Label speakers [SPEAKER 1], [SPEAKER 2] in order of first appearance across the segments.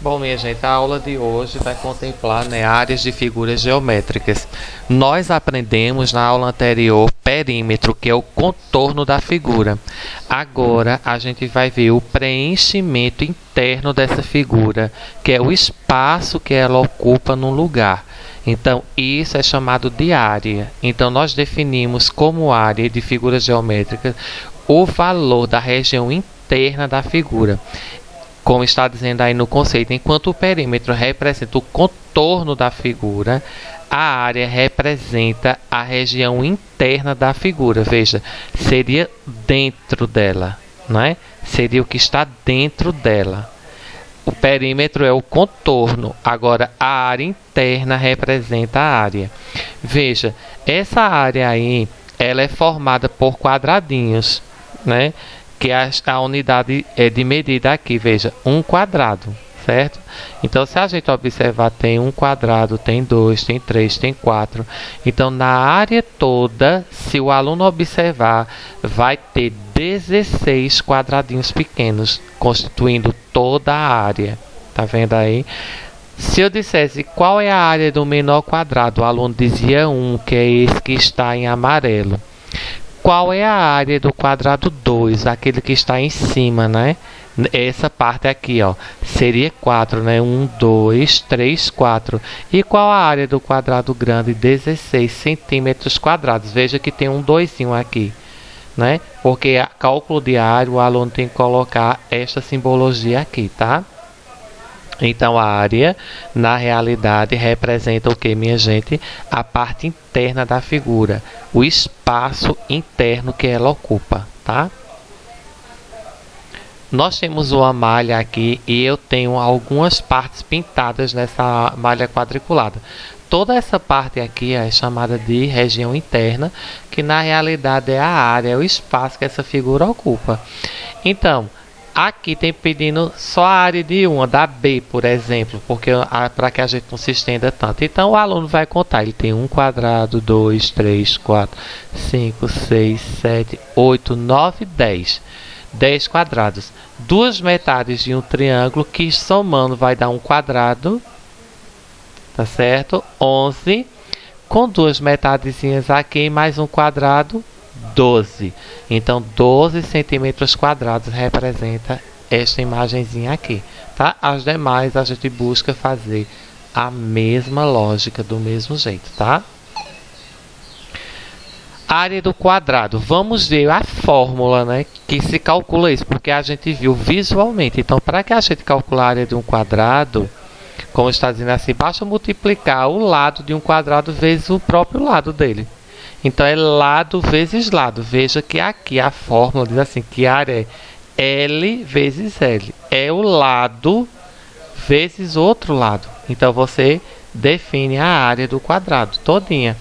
[SPEAKER 1] Bom, minha gente, a aula de hoje vai contemplar, áreas de figuras geométricas. Nós aprendemos na aula anterior perímetro, que é o contorno da figura. Agora a gente vai ver o preenchimento interno dessa figura, que é o espaço que ela ocupa num lugar. Então, isso é chamado de área. Então, nós definimos como área de figuras geométricas o valor da região interna da figura. Como está dizendo aí no conceito, enquanto o perímetro representa o contorno da figura, a área representa a região interna da figura. Veja, seria dentro dela, não é? Seria o que está dentro dela. O perímetro é o contorno, agora a área interna representa a área. Veja, essa área aí, ela é formada por quadradinhos, né? Que a unidade é de medida aqui, veja, 1 quadrado, certo? Então, se a gente observar, tem 1 quadrado, tem 2, tem 3, tem 4. Então, na área toda, se o aluno observar, vai ter 16 quadradinhos pequenos, constituindo toda a área. Tá vendo aí? Se eu dissesse qual é a área do menor quadrado, o aluno dizia 1, que é esse que está em amarelo. Qual é a área do quadrado 2? Aquele que está em cima, né? Essa parte aqui, ó, seria 4, né? 1, 2, 3, 4. E qual a área do quadrado grande? 16 centímetros quadrados. Veja que tem um 2 aqui, né? Porque a cálculo de área, o aluno tem que colocar esta simbologia aqui, tá? Então, a área, na realidade, representa o que, minha gente? A parte interna da figura, o espaço interno que ela ocupa, tá? Nós temos uma malha aqui e eu tenho algumas partes pintadas nessa malha quadriculada. Toda essa parte aqui é chamada de região interna, que na realidade é a área, é o espaço que essa figura ocupa. Então, aqui tem pedindo só a área de uma, da B, por exemplo, porque para que a gente não se estenda tanto. Então, o aluno vai contar. Ele tem 1 quadrado, 2, 3, 4, 5, 6, 7, 8, 9, 10. 10 quadrados. Duas metades de um triângulo que somando vai dar um quadrado. Tá certo? 11. Com duas metadezinhas aqui, mais um quadrado, 12. Então, 12 centímetros quadrados representa esta imagenzinha aqui, tá? As demais a gente busca fazer a mesma lógica, do mesmo jeito, tá? Área do quadrado. Vamos ver a fórmula, né, que se calcula isso, porque a gente viu visualmente. Então, para que a gente calcular a área de um quadrado, como está dizendo assim, basta multiplicar o lado de um quadrado vezes o próprio lado dele. Então, é lado vezes lado. Veja que aqui a fórmula diz assim, que a área é L vezes L. É o lado vezes outro lado. Então, você define a área do quadrado todinha.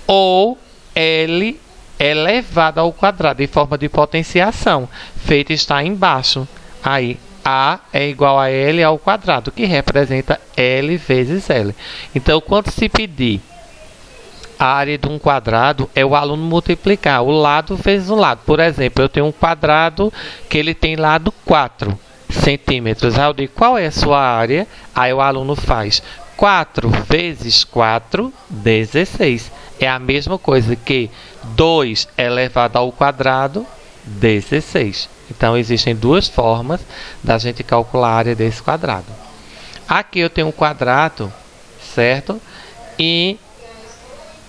[SPEAKER 1] Ou L elevado ao quadrado, em forma de potenciação. Feita está embaixo. Aí, A é igual a L ao quadrado, que representa L vezes L. Então, quando se pedir a área de um quadrado, é o aluno multiplicar o lado vezes o lado. Por exemplo, eu tenho um quadrado que ele tem lado 4 centímetros. Aí eu digo, qual é a sua área? Aí o aluno faz 4 vezes 4, 16. É a mesma coisa que 2 elevado ao quadrado, 16. Então, existem duas formas da gente calcular a área desse quadrado. Aqui eu tenho um quadrado, certo? E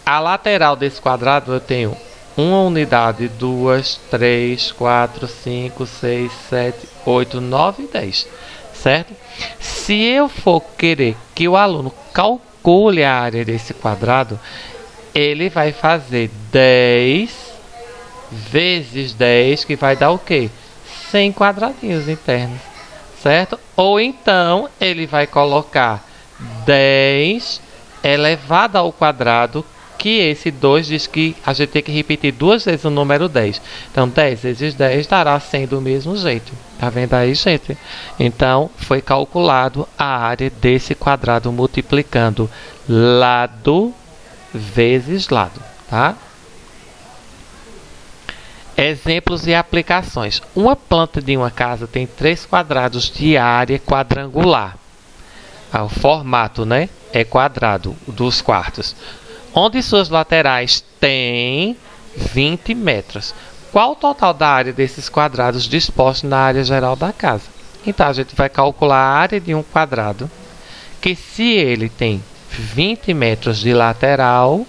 [SPEAKER 1] a lateral desse quadrado eu tenho uma unidade, 2, 3, 4, 5, 6, 7, 8, 9 e 10. Certo? Se eu for querer que o aluno calcule a área desse quadrado, ele vai fazer 10 vezes 10, que vai dar o quê? 100 quadradinhos internos, certo? Ou então, ele vai colocar 10 elevado ao quadrado, que esse 2 diz que a gente tem que repetir duas vezes o número 10. Então, 10 vezes 10 dará 100 do mesmo jeito. Tá vendo aí, gente? Então, foi calculado a área desse quadrado multiplicando lado vezes lado, tá? Exemplos e aplicações. Uma planta de uma casa tem 3 quadrados de área quadrangular. O formato, né, é quadrado dos quartos, onde suas laterais têm 20 metros. Qual o total da área desses quadrados dispostos na área geral da casa? Então, a gente vai calcular a área de um quadrado, que se ele tem 20 metros de lateral,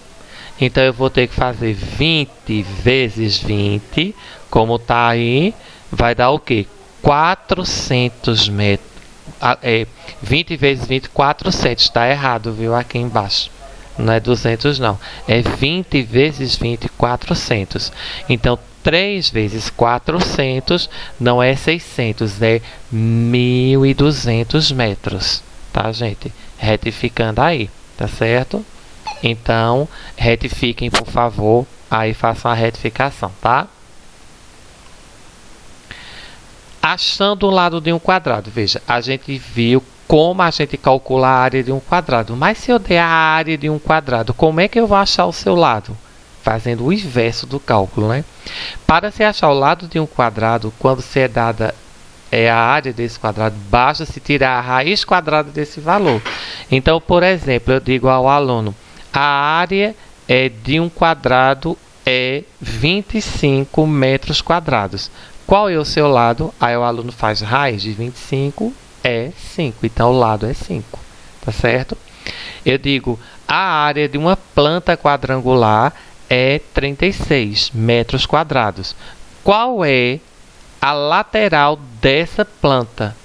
[SPEAKER 1] então eu vou ter que fazer 20 vezes 20, como está aí, vai dar o quê? 400 metros. 20 vezes 20, 400. Está errado, viu? Aqui embaixo. Não é 200, não. É 20 vezes 20, 400. Então, 3 vezes 400 não é 600, é 1.200 metros. Tá, gente? Retificando aí, tá certo? Então, retifiquem, por favor. Aí, façam a retificação, tá? Achando o lado de um quadrado. Veja, a gente viu como a gente calcula a área de um quadrado. Mas se eu der a área de um quadrado, como é que eu vou achar o seu lado? Fazendo o inverso do cálculo, né? Para se achar o lado de um quadrado, quando se é dada a área desse quadrado, basta se tirar a raiz quadrada desse valor. Então, por exemplo, eu digo ao aluno, a área de um quadrado é 25 metros quadrados. Qual é o seu lado? Aí o aluno faz raiz de 25 é 5. Então, o lado é 5. Tá certo? Eu digo, a área de uma planta quadrangular é 36 metros quadrados. Qual é a lateral dessa planta?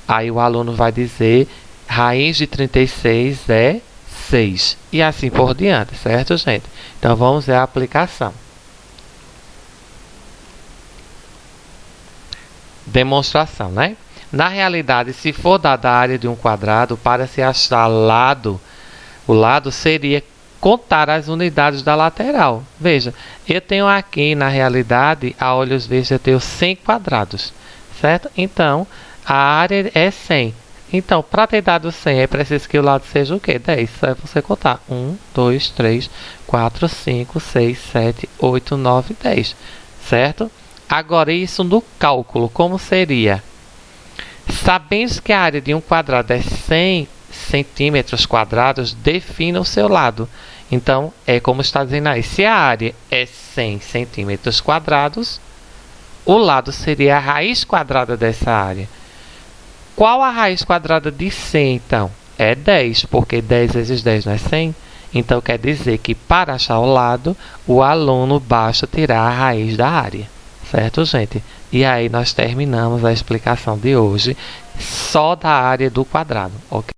[SPEAKER 1] Aí o aluno vai dizer, raiz de 36 é 6. E assim por diante, certo, gente? Então, vamos ver a aplicação. Demonstração, né? Na realidade, se for dada a área de um quadrado, para se achar o lado seria contar as unidades da lateral. Veja, eu tenho aqui, na realidade, a olhos vistos, eu tenho 100 quadrados, certo? Então, a área é 100. Então, para ter dado 100, é preciso que o lado seja o quê? 10. Só é você contar. 1, 2, 3, 4, 5, 6, 7, 8, 9, 10. Certo? Agora, isso no cálculo, como seria? Sabendo que a área de um quadrado é 100 centímetros quadrados, defina o seu lado. Então, é como está dizendo aí. Se a área é 100 centímetros quadrados, o lado seria a raiz quadrada dessa área. Qual a raiz quadrada de 100, então? É 10, porque 10 vezes 10 não é 100. Então, quer dizer que para achar o lado, o aluno basta tirar a raiz da área. Certo, gente? E aí, nós terminamos a explicação de hoje só da área do quadrado, ok?